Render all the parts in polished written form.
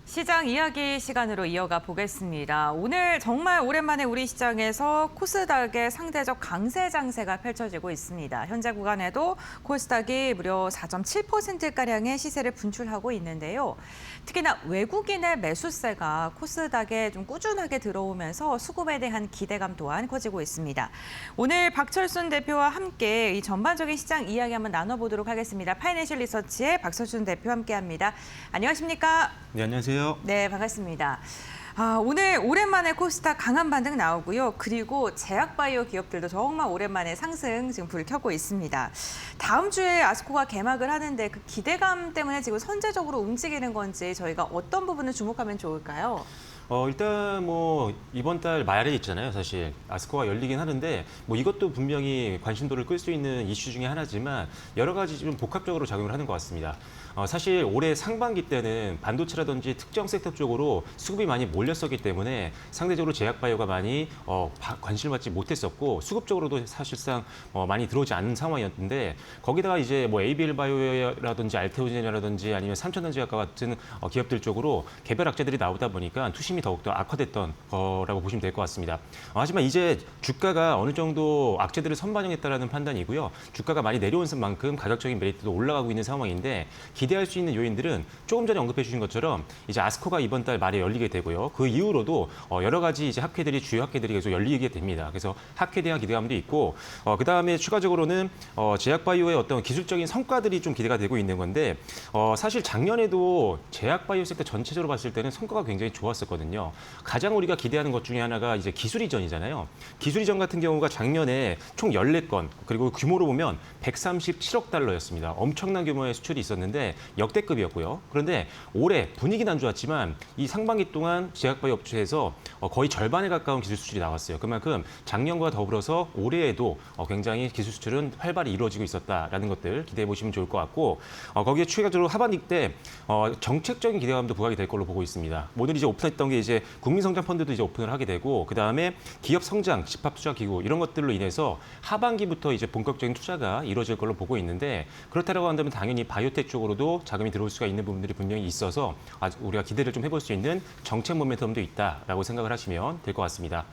시장 이야기 시간으로 이어가 보겠습니다. 오늘 정말 오랜만에 우리 시장에서 코스닥의 상대적 강세 장세가 펼쳐지고 있습니다. 현재 구간에도 코스닥이 무려 4.7%가량의 시세를 분출하고 있는데요. 특히나 외국인의 매수세가 코스닥에 좀 꾸준하게 들어오면서 수급에 대한 기대감 또한 커지고 있습니다. 오늘 박철순 대표와 함께 이 전반적인 시장 이야기 한번 나눠보도록 하겠습니다. 파이낸셜 리서치의 박철순 대표와 함께합니다. 안녕하십니까? 네, 안녕하세요. 네, 반갑습니다. 오늘 오랜만에 코스닥 강한 반등 나오고요. 그리고 제약바이오 기업들도 정말 오랜만에 상승 지금 불 켜고 있습니다. 다음 주에 아스코가 개막을 하는데 그 기대감 때문에 지금 선제적으로 움직이는 건지 저희가 어떤 부분을 주목하면 좋을까요? 일단 뭐 이번 달 말에 있잖아요. 사실 아스코가 열리긴 하는데 뭐 이것도 분명히 관심도를 끌 수 있는 이슈 중에 하나지만 여러 가지 좀 복합적으로 작용을 하는 것 같습니다. 사실 올해 상반기 때는 반도체라든지 특정 섹터 쪽으로 수급이 많이 몰렸었기 때문에 상대적으로 제약바이오가 많이 관심을 받지 못했었고 수급적으로도 사실상 많이 들어오지 않는 상황이었는데 거기다가 이제 뭐 ABL 바이오라든지 알테오젠이라든지 아니면 삼천전자과 같은 기업들 쪽으로 개별 악재들이 나오다 보니까 투심이 더욱더 악화됐던 거라고 보시면 될 것 같습니다. 하지만 이제 주가가 어느 정도 악재들을 선반영했다라는 판단이고요. 주가가 많이 내려온 만큼 가격적인 메리트도 올라가고 있는 상황인데 기대할 수 있는 요인들은 조금 전에 언급해 주신 것처럼 이제 아스코가 이번 달 말에 열리게 되고요. 그 이후로도 여러 가지 이제 학회들이 주요 학회들이 계속 열리게 됩니다. 그래서 학회에 대한 기대감도 있고 그다음에 추가적으로는 제약바이오의 어떤 기술적인 성과들이 좀 기대가 되고 있는 건데 사실 작년에도 제약바이오 섹터 전체적으로 봤을 때는 성과가 굉장히 좋았었거든요. 가장 우리가 기대하는 것 중에 하나가 이제 기술 이전이잖아요. 기술 이전 같은 경우가 작년에 총 14건 그리고 규모로 보면 137억 달러였습니다. 엄청난 규모의 수출이 있었는데 역대급이었고요. 그런데 올해 분위기는 안 좋았지만 이 상반기 동안 제약바이오 업체에서 거의 절반에 가까운 기술 수출이 나왔어요. 그만큼 작년과 더불어서 올해에도 굉장히 기술 수출은 활발히 이루어지고 있었다라는 것들 기대해 보시면 좋을 것 같고 거기에 추가적으로 하반기 때 정책적인 기대감도 부각이 될 걸로 보고 있습니다. 오늘 이제 오픈했던 게 이제 국민성장펀드도 이제 오픈을 하게 되고 그 다음에 기업 성장, 집합투자기구 이런 것들로 인해서 하반기부터 이제 본격적인 투자가 이루어질 걸로 보고 있는데 그렇다고 한다면 당연히 바이오텍 쪽으로도 자금이 들어올 수가 있는 부분들이 분명히 있어서 우리가 기대를 좀 해볼 수 있는 정책 모멘텀도 있다라고 생각을 하시면 될 것 같습니다.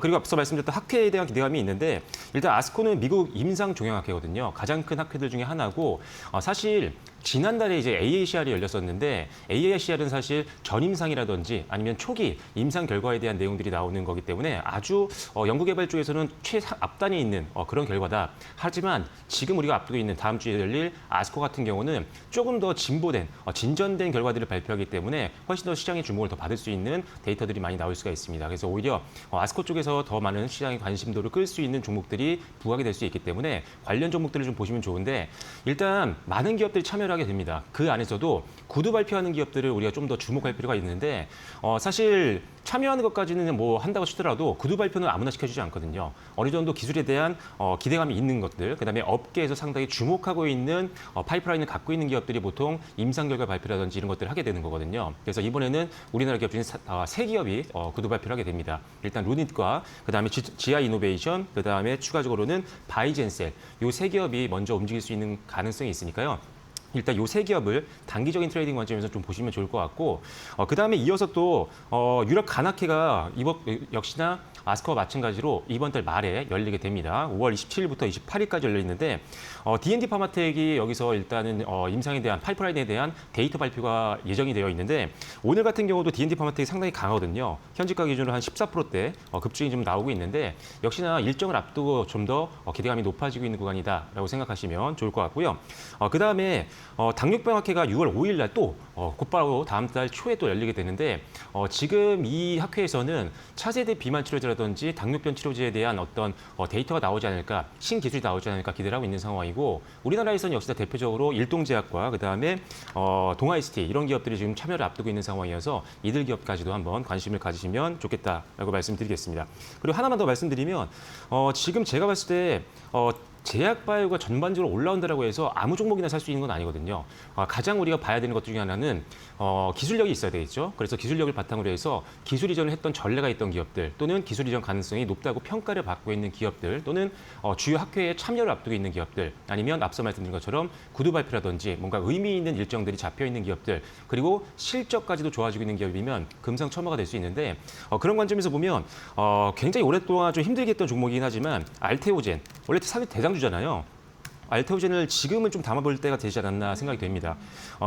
그리고 앞서 말씀드렸던 학회에 대한 기대감이 있는데 일단 아스코는 미국 임상종양학회거든요. 가장 큰 학회들 중에 하나고 사실 지난달에 이제 AACR이 열렸었는데 AACR은 사실 전임상이라든지 아니면 초기 임상 결과에 대한 내용들이 나오는 거기 때문에 아주 연구개발 쪽에서는 최앞단에 있는 그런 결과다. 하지만 지금 우리가 앞두고 있는 다음 주에 열릴 아스코 같은 경우는 조금 더 진보된, 진전된 결과들을 발표하기 때문에 훨씬 더 시장의 주목을 더 받을 수 있는 데이터들이 많이 나올 수가 있습니다. 그래서 오히려 아스코 쪽에서 더 많은 시장의 관심도를 끌 수 있는 종목들이 부각이 될 수 있기 때문에 관련 종목들을 좀 보시면 좋은데 일단 많은 기업들이 참여를 하게 됩니다. 그 안에서도 구두 발표하는 기업들을 우리가 좀 더 주목할 필요가 있는데 사실 참여하는 것까지는 뭐 한다고 치더라도 구두 발표는 아무나 시켜주지 않거든요. 어느 정도 기술에 대한 기대감이 있는 것들, 그다음에 업계에서 상당히 주목하고 있는 파이프라인을 갖고 있는 기업들이 보통 임상 결과 발표라든지 이런 것들을 하게 되는 거거든요. 그래서 이번에는 우리나라 기업 중에 세 기업이 구두 발표를 하게 됩니다. 일단 루닛과 그다음에 GI 이노베이션, 그다음에 추가적으로는 바이젠셀 이 세 기업이 먼저 움직일 수 있는 가능성이 있으니까요. 일단 이 세 기업을 단기적인 트레이딩 관점에서 좀 보시면 좋을 것 같고 그다음에 이어서 또 유럽 간학회가 역시나 아스코와 마찬가지로 이번 달 말에 열리게 됩니다. 5월 27일부터 28일까지 열려 있는데 D&D 파마텍이 여기서 일단은 임상에 대한 파이프라인에 대한 데이터 발표가 예정이 되어 있는데 오늘 같은 경우도 D&D 파마텍이 상당히 강하거든요. 현지가 기준으로 한 14%대 급증이 좀 나오고 있는데 역시나 일정을 앞두고 좀 더 기대감이 높아지고 있는 구간이다라고 생각하시면 좋을 것 같고요. 그다음에 당뇨병학회가 6월 5일 날 또 곧바로 다음 달 초에 또 열리게 되는데 지금 이 학회에서는 차세대 비만 치료제라든지 당뇨병 치료제에 대한 어떤 데이터가 나오지 않을까, 신기술이 나오지 않을까 기대를 하고 있는 상황이고 우리나라에서는 역시나 대표적으로 일동제약과 그다음에 동아이스티 이런 기업들이 지금 참여를 앞두고 있는 상황이어서 이들 기업까지도 한번 관심을 가지시면 좋겠다라고 말씀드리겠습니다. 그리고 하나만 더 말씀드리면 지금 제가 봤을 때 제약바이오가 전반적으로 올라온다라고 해서 아무 종목이나 살 수 있는 건 아니거든요. 가장 우리가 봐야 되는 것 중에 하나는 기술력이 있어야 되겠죠. 그래서 기술력을 바탕으로 해서 기술 이전을 했던 전례가 있던 기업들 또는 기술 이전 가능성이 높다고 평가를 받고 있는 기업들 또는 주요 학회에 참여를 앞두고 있는 기업들 아니면 앞서 말씀드린 것처럼 구두 발표라든지 뭔가 의미 있는 일정들이 잡혀 있는 기업들 그리고 실적까지도 좋아지고 있는 기업이면 금상첨화가 될 수 있는데 그런 관점에서 보면 굉장히 오랫동안 좀 힘들게 했던 종목이긴 하지만 알테오젠 원래 사실 대장주잖아요. 알테오젠을 지금은 좀 담아볼 때가 되지 않았나 생각이 됩니다.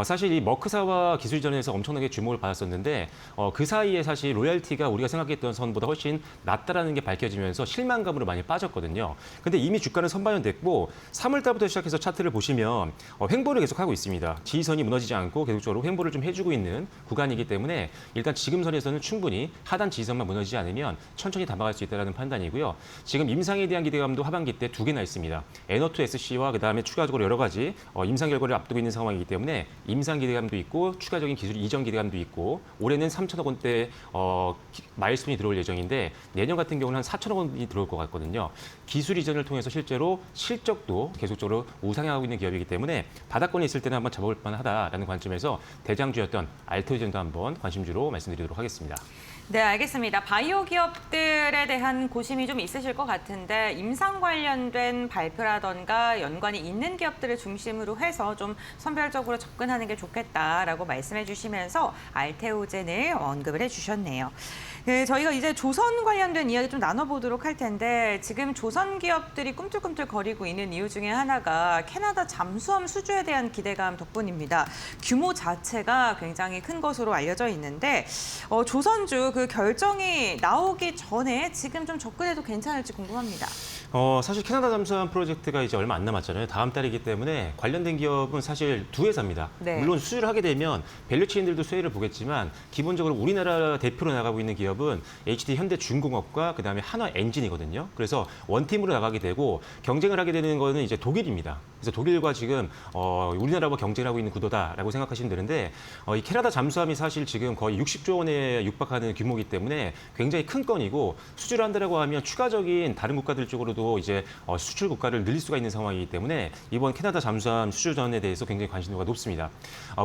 사실 이 머크사와 기술 이전에서 엄청나게 주목을 받았었는데 그 사이에 사실 로열티가 우리가 생각했던 선보다 훨씬 낮다라는 게 밝혀지면서 실망감으로 많이 빠졌거든요. 근데 이미 주가는 선반영됐고 3월 달부터 시작해서 차트를 보시면 횡보를 계속하고 있습니다. 지지선이 무너지지 않고 계속적으로 횡보를 좀 해주고 있는 구간이기 때문에 일단 지금 선에서는 충분히 하단 지지선만 무너지지 않으면 천천히 담아갈 수 있다는 판단이고요. 지금 임상에 대한 기대감도 하반기 때 2개나 있습니다. 에너투 SC와 그다음에 추가적으로 여러 가지 임상 결과를 앞두고 있는 상황이기 때문에 임상 기대감도 있고 추가적인 기술 이전 기대감도 있고 올해는 3천억 원대 마일스톤이 들어올 예정인데 내년 같은 경우는 한 4천억 원이 들어올 것 같거든요. 기술 이전을 통해서 실제로 실적도 계속적으로 우상향하고 있는 기업이기 때문에 바닥권에 있을 때는 한번 잡아볼 만하다라는 관점에서 대장주였던 알테오젠도 한번 관심주로 말씀드리도록 하겠습니다. 네, 알겠습니다. 바이오 기업들에 대한 고심이 좀 있으실 것 같은데 임상 관련된 발표라던가 연관이 있는 기업들을 중심으로 해서 좀 선별적으로 접근하는 게 좋겠다라고 말씀해 주시면서 알테오젠을 언급을 해주셨네요. 네, 저희가 이제 조선 관련된 이야기 좀 나눠보도록 할 텐데 지금 조선 기업들이 꿈틀꿈틀거리고 있는 이유 중에 하나가 캐나다 잠수함 수주에 대한 기대감 덕분입니다. 규모 자체가 굉장히 큰 것으로 알려져 있는데 조선주 그 결정이 나오기 전에 지금 좀 접근해도 괜찮을지 궁금합니다. 사실 캐나다 잠수함 프로젝트가 이제 얼마 안 남았잖아요. 다음 달이기 때문에 관련된 기업은 사실 두 회사입니다. 네. 물론 물론 수주를 하게 되면 밸류체인들도 수혜를 보겠지만 기본적으로 우리나라 대표로 나가고 있는 기업은 HD 현대중공업과 그다음에 한화엔진이거든요. 그래서 원팀으로 나가게 되고 경쟁을 하게 되는 거는 이제 독일입니다. 그래서 독일과 지금 우리나라와 경쟁하고 있는 구도다라고 생각하시면 되는데 이 캐나다 잠수함이 사실 지금 거의 60조 원에 육박하는 규모이기 때문에 굉장히 큰 건이고 수주를 한다라고 하면 추가적인 다른 국가들 쪽으로도 이제 수출 국가를 늘릴 수가 있는 상황이기 때문에 이번 캐나다 잠수함 수주전에 대해서 굉장히 관심도가 높습니다.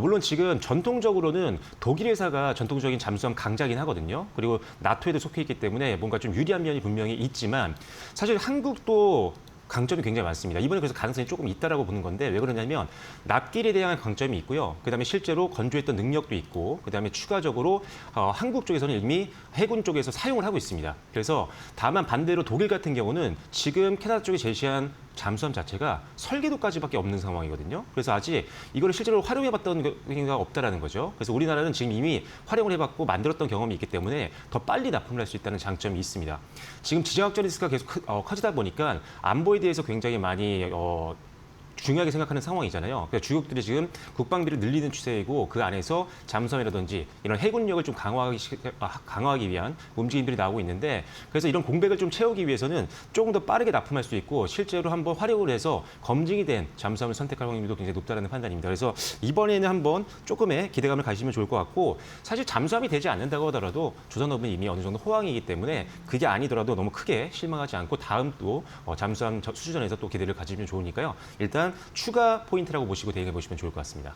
물론 지금 전통적으로는 독일 회사가 전통적인 잠수함 강자긴 하거든요. 그리고 나토에도 속해 있기 때문에 뭔가 좀 유리한 면이 분명히 있지만 사실 한국도 강점이 굉장히 많습니다. 이번에 그래서 가능성이 조금 있다라고 보는 건데 왜 그러냐면 납기에 대한 강점이 있고요. 그다음에 실제로 건조했던 능력도 있고 그다음에 추가적으로 한국 쪽에서는 이미 해군 쪽에서 사용을 하고 있습니다. 그래서 다만 반대로 독일 같은 경우는 지금 캐나다 쪽이 제시한 잠수함 자체가 설계도까지밖에 없는 상황이거든요. 그래서 아직 이거를 실제로 활용해봤던 경우가 없다라는 거죠. 그래서 우리나라는 지금 이미 활용을 해봤고 만들었던 경험이 있기 때문에 더 빨리 납품을 할 수 있다는 장점이 있습니다. 지금 지정학적 리스크가 계속 커지다 보니까 안보에 대해서 굉장히 많이 중요하게 생각하는 상황이잖아요. 그러니까 주력들이 지금 국방비를 늘리는 추세이고 그 안에서 잠수함이라든지 이런 해군력을 좀 강화하기 위한 움직임들이 나오고 있는데 그래서 이런 공백을 좀 채우기 위해서는 조금 더 빠르게 납품할 수 있고 실제로 한번 활용을 해서 검증이 된 잠수함을 선택할 확률도 굉장히 높다는 판단입니다. 그래서 이번에는 한번 조금의 기대감을 가지시면 좋을 것 같고 사실 잠수함이 되지 않는다고 하더라도 조선업은 이미 어느 정도 호황이기 때문에 그게 아니더라도 너무 크게 실망하지 않고 다음 또 잠수함 수주전에서 또 기대를 가지면 좋으니까요. 일단 추가 포인트라고 보시고 대응해 보시면 좋을 것 같습니다.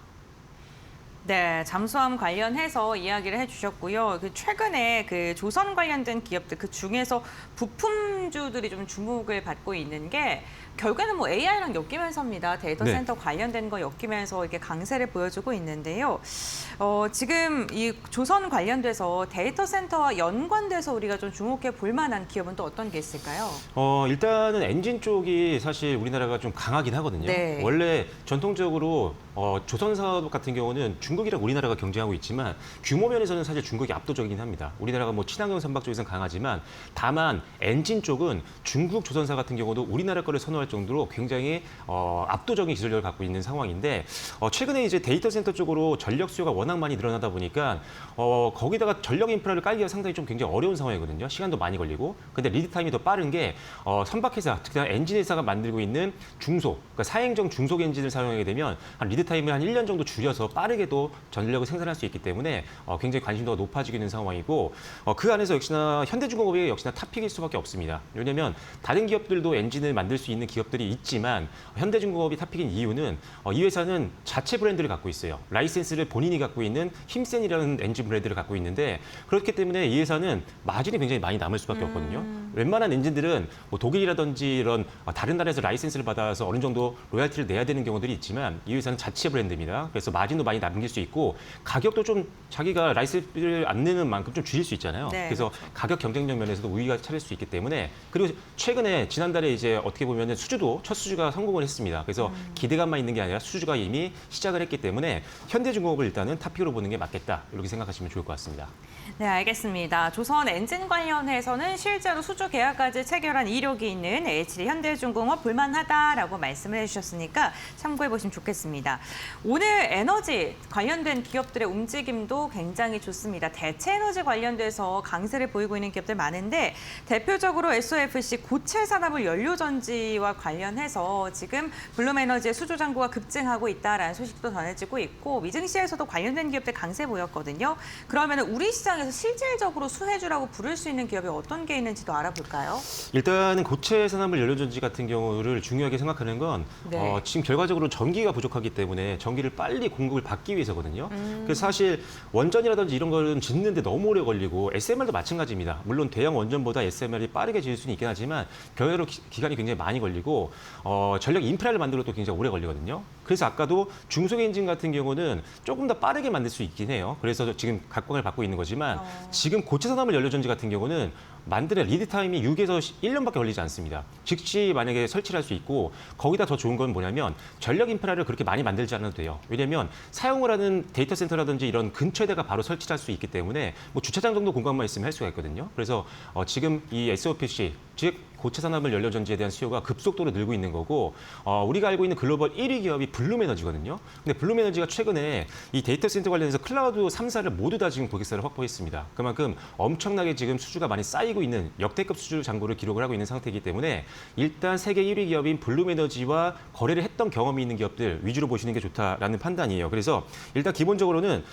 네, 잠수함 관련해서 이야기를 해주셨고요. 최근에 조선 관련된 기업들 그 중에서 부품주들이 좀 주목을 받고 있는 게 결국에는 뭐 AI랑 엮이면서입니다. 데이터 센터 관련된 거 엮이면서 이렇게 강세를 보여주고 있는데요. 지금 이 조선 관련돼서 데이터 센터와 연관돼서 우리가 좀 주목해 볼 만한 기업은 또 어떤 게 있을까요? 일단은 엔진 쪽이 사실 우리나라가 좀 강하긴 하거든요. 네. 원래 전통적으로 조선사업 같은 경우는 중국이랑 우리나라가 경쟁하고 있지만 규모 면에서는 사실 중국이 압도적이긴 합니다. 우리나라가 뭐 친환경 선박 쪽에서는 강하지만 다만 엔진 쪽은 중국 조선사 같은 경우도 우리나라 거를 선호할 정도로 굉장히 압도적인 기술력을 갖고 있는 상황인데 최근에 이제 데이터 센터 쪽으로 전력 수요가 워낙 많이 늘어나다 보니까 거기다가 전력 인프라를 깔기가 상당히 좀 굉장히 어려운 상황이거든요. 시간도 많이 걸리고. 근데 리드 타임이 더 빠른 게 선박회사, 특히 엔진 회사가 만들고 있는 중소, 그러니까 사행정 중속 엔진을 사용하게 되면 한 리드 리드 타임을 한 1년 정도 줄여서 빠르게도 전력을 생산할 수 있기 때문에 굉장히 관심도가 높아지고 있는 상황이고 그 안에서 역시나 현대중공업이 역시나 탑픽일 수밖에 없습니다. 왜냐하면 다른 기업들도 엔진을 만들 수 있는 기업들이 있지만 현대중공업이 탑픽인 이유는 이 회사는 자체 브랜드를 갖고 있어요. 라이센스를 본인이 갖고 있는 힘센이라는 엔진 브랜드를 갖고 있는데 그렇기 때문에 이 회사는 마진이 굉장히 많이 남을 수밖에 없거든요. 웬만한 엔진들은 뭐 독일이라든지 이런 다른 나라에서 라이센스를 받아서 어느 정도 로얄티를 내야 되는 경우들이 있지만 이 회사는 자체 브랜드입니다. 그래서 마진도 많이 남길 수 있고 가격도 좀 자기가 라이센스를 안 내는 만큼 좀 줄일 수 있잖아요. 네, 그래서 그렇죠. 가격 경쟁력 면에서도 우위가 차릴 수 있기 때문에 그리고 최근에 지난달에 이제 어떻게 보면 수주도 첫 수주가 성공을 했습니다. 그래서 기대감만 있는 게 아니라 수주가 이미 시작을 했기 때문에 현대중공업을 일단은 탑픽으로 보는 게 맞겠다 이렇게 생각하시면 좋을 것 같습니다. 네, 알겠습니다. 조선 엔진 관련해서는 실제로 수주 계약까지 체결한 이력이 있는 HD 현대중공업 볼만하다라고 말씀을 해주셨으니까 참고해 보시면 좋겠습니다. 오늘 에너지 관련된 기업들의 움직임도 굉장히 좋습니다. 대체 에너지 관련돼서 강세를 보이고 있는 기업들 많은데 대표적으로 SOFC 고체 산화물 연료전지와 관련해서 지금 블룸에너지의 수주 잔고가 급증하고 있다라는 소식도 전해지고 있고 미증시에서도 관련된 기업들 강세 보였거든요. 그러면 우리 시장에서 실질적으로 수혜주라고 부를 수 있는 기업이 어떤 게 있는지도 알아볼까요? 일단은 고체 산화물 연료전지 같은 경우를 중요하게 생각하는 건 네. 지금 결과적으로 전기가 부족하기 때문에 전기를 빨리 공급을 받기 위해서거든요. 그래서 사실 원전이라든지 이런 거는 짓는데 너무 오래 걸리고 SMR도 마찬가지입니다. 물론 대형 원전보다 SMR이 빠르게 지을 수는 있긴 하지만 결과로 기간이 굉장히 많이 걸리고 전력 인프라를 만들어도 굉장히 오래 걸리거든요. 그래서 아까도 중속 엔진 같은 경우는 조금 더 빠르게 만들 수 있긴 해요. 그래서 지금 각광을 받고 있는 거지만 지금 고체 산화물 연료전지 같은 경우는 만드는 리드 타임이 6에서 1년밖에 걸리지 않습니다. 즉시 만약에 설치를 할 수 있고 거기다 더 좋은 건 뭐냐면 전력 인프라를 그렇게 많이 만들지 않아도 돼요. 왜냐하면 사용을 하는 데이터 센터라든지 이런 근처에다가 바로 설치할 수 있기 때문에 뭐 주차장 정도 공간만 있으면 할 수가 있거든요. 그래서 지금 이 SOPC 즉 고체 산화물 연료전지에 대한 수요가 급속도로 늘고 있는 거고 우리가 알고 있는 글로벌 1위 기업이 블룸에너지거든요. 근데 블룸에너지가 최근에 이 데이터 센터 관련해서 클라우드 3사를 모두 다 지금 고객사를 확보했습니다. 그만큼 엄청나게 지금 수주가 많이 쌓이고 있는 역대급 수주 잔고를 기록을 하고 있는 상태이기 때문에 일단 세계 1위 기업인 블룸에너지와 거래를 했던 경험이 있는 기업들 위주로 보시는 게 좋다라는 판단이에요. 그래서 일단 기본적으로는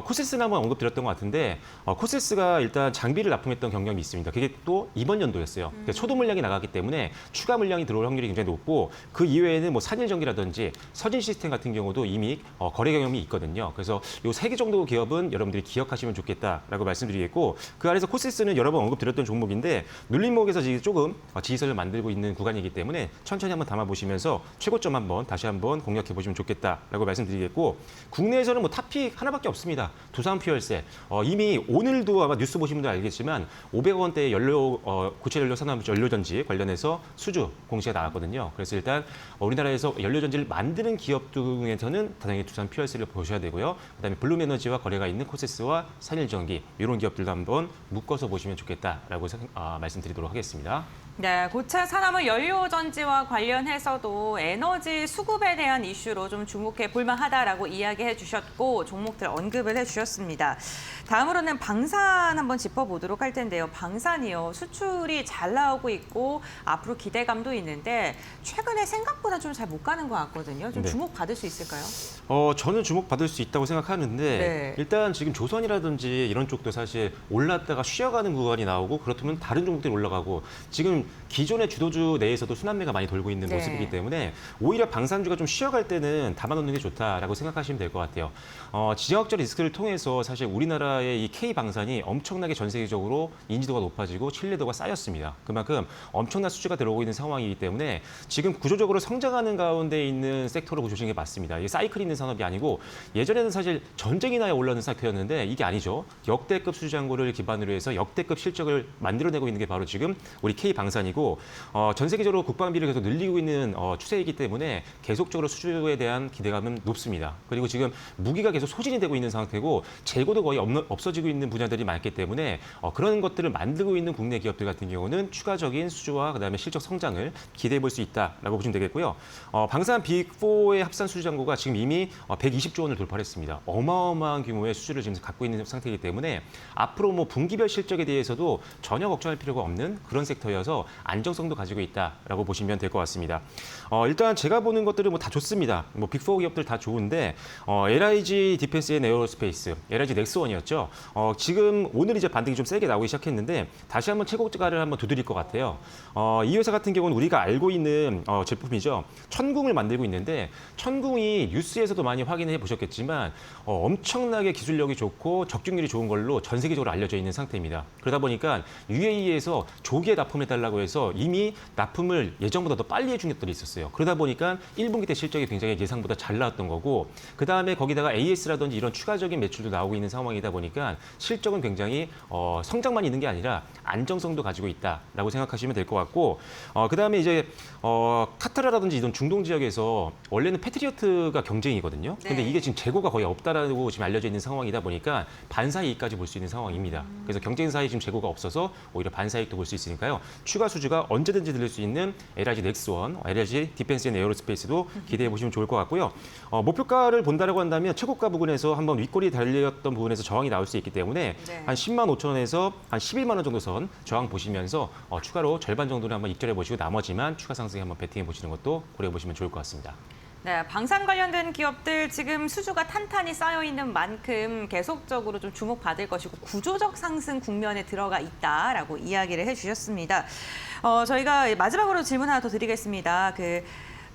코세스는 한번 언급드렸던 것 같은데 코세스가 일단 장비를 납품했던 경험이 있습니다. 그게 또 이번 연도였어요. 그러니까 초도 물량이 나갔기 때문에 추가 물량이 들어올 확률이 굉장히 높고 그 이외에는 뭐 산일전기라든지 서진 시스템 같은 경우도 이미 거래 경험이 있거든요. 그래서 요 3개 정도 기업은 여러분들이 기억하시면 좋겠다라고 말씀드리겠고 그 안에서 코세스는 여러 번 언급드렸던 종목인데 눌림목에서 지금 조금 지지선을 만들고 있는 구간이기 때문에 천천히 한번 담아보시면서 최고점 한번 다시 한번 공략해 보시면 좋겠다라고 말씀드리겠고 국내에서는 뭐 탑픽 하나밖에 없습니다. 두산 퓨얼셀 이미 오늘도 아마 뉴스 보신 분들 알겠지만 500원대의 고체 연료 산화물 연료전지 관련해서 수주 공시가 나왔거든요. 그래서 일단 우리나라에서 연료전지를 만드는 기업 중에서는 당연히 두산 퓨얼셀을 보셔야 되고요. 그다음에 블룸에너지와 거래가 있는 코세스와 산일전기 이런 기업들도 한번 묶어서 보시면 좋겠다라고 말씀드리도록 하겠습니다. 네, 고체 산화물 연료전지와 관련해서도 에너지 수급에 대한 이슈로 좀 주목해 볼만하다라고 이야기해 주셨고 종목들 언급을 해 주셨습니다. 다음으로는 방산 한번 짚어보도록 할 텐데요. 방산이요. 수출이 잘 나오고 있고 앞으로 기대감도 있는데 최근에 생각보다 좀 잘 못 가는 것 같거든요. 좀 네. 주목받을 수 있을까요? 저는 주목받을 수 있다고 생각하는데 네. 일단 지금 조선이라든지 이런 쪽도 사실 올랐다가 쉬어가는 구간이 나오고 그렇다면 다른 종목들이 올라가고 지금 기존의 주도주 내에서도 순환매가 많이 돌고 있는 네. 모습이기 때문에 오히려 방산주가 좀 쉬어갈 때는 담아놓는 게 좋다라고 생각하시면 될 것 같아요. 지정학적 리스크를 통해서 사실 우리나라의 이 K방산이 엄청나게 전 세계적으로 인지도가 높아지고 신뢰도가 쌓였습니다. 그만큼 엄청난 수주가 들어오고 있는 상황이기 때문에 지금 구조적으로 성장하는 가운데 있는 섹터로 보시는 게 맞습니다. 이게 사이클이 있는 산업이 아니고 예전에는 사실 전쟁이 나야 올라오는 상태였는데 이게 아니죠. 역대급 수주 잔고를 기반으로 해서 역대급 실적을 만들어내고 있는 게 바로 지금 우리 K방산이고 전 세계적으로 국방비를 계속 늘리고 있는 추세이기 때문에 계속적으로 수주에 대한 기대감은 높습니다. 그리고 지금 무기가 계속 소진이 되고 있는 상태고 재고도 거의 없어지고 있는 분야들이 많기 때문에 그런 것들을 만들고 있는 국내 기업들 같은 경우는 추가적인 수주와 그다음에 실적 성장을 기대해 볼 수 있다라고 보시면 되겠고요. 방산 빅4의 합산 수주 잔고가 지금 이미 120조 원을 돌파했습니다. 어마어마한 규모의 수주를 지금 갖고 있는 상태이기 때문에 앞으로 뭐 분기별 실적에 대해서도 전혀 걱정할 필요가 없는 그런 섹터여서 있어서 안정성도 가지고 있다라고 보시면 될 것 같습니다. 일단 제가 보는 것들은 뭐 다 좋습니다. 뭐 빅4 기업들 다 좋은데 LIG 디펜스 앤 에어로스페이스, LIG 넥스원이었죠. 지금 오늘 이제 반등이 좀 세게 나오기 시작했는데 다시 한번 최고가를 한번 두드릴 것 같아요. 이 회사 같은 경우는 우리가 알고 있는 제품이죠. 천궁을 만들고 있는데 천궁이 뉴스에서도 많이 확인해 보셨겠지만 엄청나게 기술력이 좋고 적중률이 좋은 걸로 전 세계적으로 알려져 있는 상태입니다. 그러다 보니까 UAE에서 조기에 납품해달라고 해서 이미 납품을 예정보다 더 빨리 해준 것들이 있었어요. 그러다 보니까 1분기 때 실적이 굉장히 예상보다 잘 나왔던 거고 그다음에 거기다가 AS라든지 이런 추가적인 매출도 나오고 있는 상황이다 보니까 실적은 굉장히 성장만 있는 게 아니라 안정성도 가지고 있다라고 생각하시면 될 것 같고 그다음에 이제 카타르라든지 이런 중동 지역에서 원래는 패트리어트가 경쟁이거든요. 근데 네. 이게 지금 재고가 거의 없다라고 지금 알려져 있는 상황이다 보니까 반사이익까지 볼 수 있는 상황입니다. 그래서 경쟁사에 지금 재고가 없어서 오히려 반사이익도 볼 수 있으니까요. 추가 수주가 언제든지 들릴 수 있는 LIG 넥스원, LIG 디펜스 앤 에어로스페이스도 기대해 보시면 좋을 것 같고요. 목표가를 본다라고 한다면 최고가 부근에서 한번 윗골이 달렸던 부분에서 저항이 나올 수 있기 때문에 네. 한 10만 5천 원에서 한 11만 원 정도 선 저항 보시면서 추가로 절반 정도는 한번 입절해 보시고 나머지만 추가 상승에 한번 베팅해 보시는 것도 고려해 보시면 좋을 것 같습니다. 네, 방산 관련된 기업들 지금 수주가 탄탄히 쌓여 있는 만큼 계속적으로 좀 주목받을 것이고 구조적 상승 국면에 들어가 있다라고 이야기를 해주셨습니다. 저희가 마지막으로 질문 하나 더 드리겠습니다.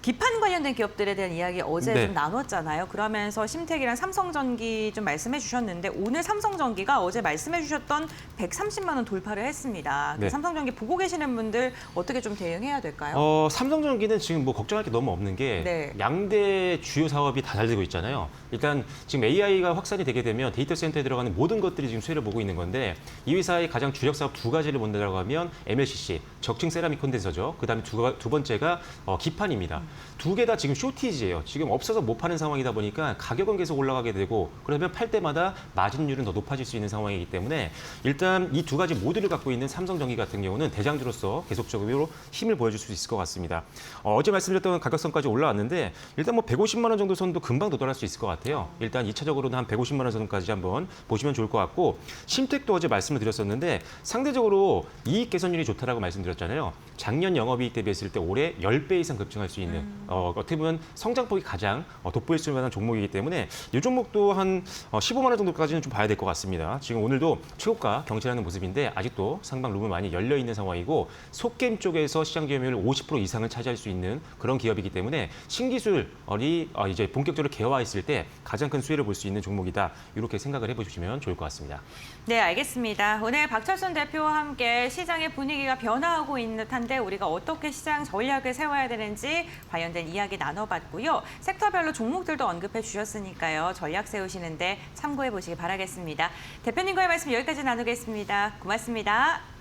기판 관련된 기업들에 대한 이야기 어제 네. 좀 나눴잖아요. 그러면서 심택이랑 삼성전기 좀 말씀해 주셨는데 오늘 삼성전기가 어제 말씀해 주셨던 130만 원 돌파를 했습니다. 네. 삼성전기 보고 계시는 분들 어떻게 좀 대응해야 될까요? 삼성전기는 지금 뭐 걱정할 게 너무 없는 게 네. 양대 주요 사업이 다 잘 되고 있잖아요. 일단 지금 AI가 확산이 되게 되면 데이터 센터에 들어가는 모든 것들이 지금 수혜를 보고 있는 건데 이 회사의 가장 주력 사업 두 가지를 본다고 하면 MLCC, 적층 세라믹 콘덴서죠. 그다음에 두 번째가 기판입니다. 두 개 다 지금 쇼티지예요. 지금 없어서 못 파는 상황이다 보니까 가격은 계속 올라가게 되고 그러면 팔 때마다 마진율은 더 높아질 수 있는 상황이기 때문에 일단 이 두 가지 모두를 갖고 있는 삼성전기 같은 경우는 대장주로서 계속적으로 힘을 보여줄 수 있을 것 같습니다. 어제 말씀드렸던 가격선까지 올라왔는데 일단 뭐 150만 원 정도 선도 금방 도달할 수 있을 것 같아요. 일단 2차적으로는 한 150만 원 선까지 한번 보시면 좋을 것 같고 심택도 어제 말씀을 드렸었는데 상대적으로 이익 개선율이 좋다라고 말씀드렸잖아요. 작년 영업이익 대비했을 때 올해 10배 이상 급증할 수 있는 어떻게 보면 성장폭이 가장 돋보일 수 있는 종목이기 때문에 이 종목도 한 15만 원 정도까지는 좀 봐야 될 것 같습니다. 지금 오늘도 최고가 경신하는 모습인데 아직도 상방 룸은 많이 열려 있는 상황이고 속게임 쪽에서 시장 점유율 50% 이상을 차지할 수 있는 그런 기업이기 때문에 신기술이 이제 본격적으로 개화했을 때 가장 큰 수혜를 볼 수 있는 종목이다. 이렇게 생각을 해보시면 좋을 것 같습니다. 네, 알겠습니다. 오늘 박철순 대표와 함께 시장의 분위기가 변화하고 있는 듯한데 우리가 어떻게 시장 전략을 세워야 되는지 관련된 이야기 나눠봤고요. 섹터별로 종목들도 언급해 주셨으니까요. 전략 세우시는데 참고해 보시기 바라겠습니다. 대표님과의 말씀 여기까지 나누겠습니다. 고맙습니다.